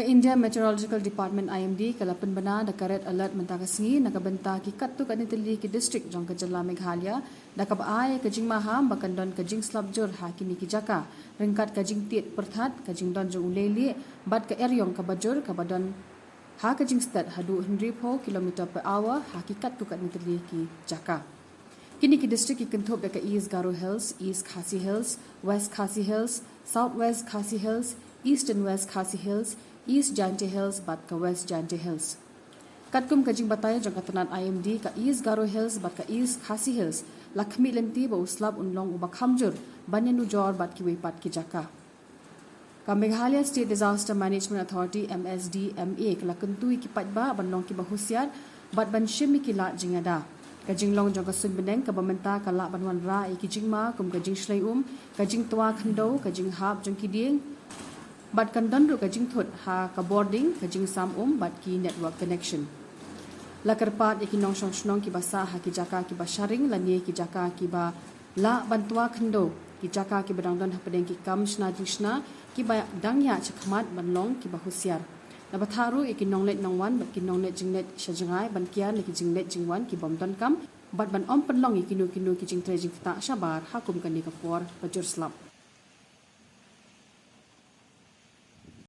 India Meteorological Department IMD kala Pynbna da red alert mentakasngi nakabenta ki kattu kanitili ki district jong kajala Meghalaya da kabai kajing maham bakan don kajing slabjur ha kini ki jaka ringkat kajing tiet perthat kajing don jong uleli bat ka eryong kabajur kabadon ha kajing stat hadu 100 km/h ha ki kattu kanitili ki jaka. Kini ki district ki kenthop da ka East Garo Hills, East Khasi Hills, West Khasi Hills, Southwest Khasi Hills, East and West Khasi Hills, East Jante Hills bat ka West Jante Hills. Katkum kajing bataya jong katanan IMD ka East Garo Hills bat ka East Khasi Hills lakmi lenti ba uslab unlong ubak hamjur banyanu jor bat ki wepat ki jaka. Ka Meghalaya State Disaster Management Authority MSDMA kala kentui ki patba banlong ki bahusiat bat ban shimi ki la jingada. Kajing long jong ka sunbeneng ka bamenta kala banwan ra ki jingma kum kajing shlai kajing tua khando kajing hab jong ki ding bat kandan ru kajing thot ha ka boarding kajing sam bat ki network connection lakarpat ikinong shong ki basa ha ki jaka ki basharing lani ki jaka ki ba la bantua khando ki jaka ki badang don hapadeng ki kam shna dishna ki ba dangya chakmat banlong ki bahusiar na batharu ikinong let nongwan bat kinong net jingnet shajangai ban kian ki jingnet jingwan ki bomdon kam bat ban om panlong ikinu ki jing tre jing ta shabar hakum kani ka por bajur slap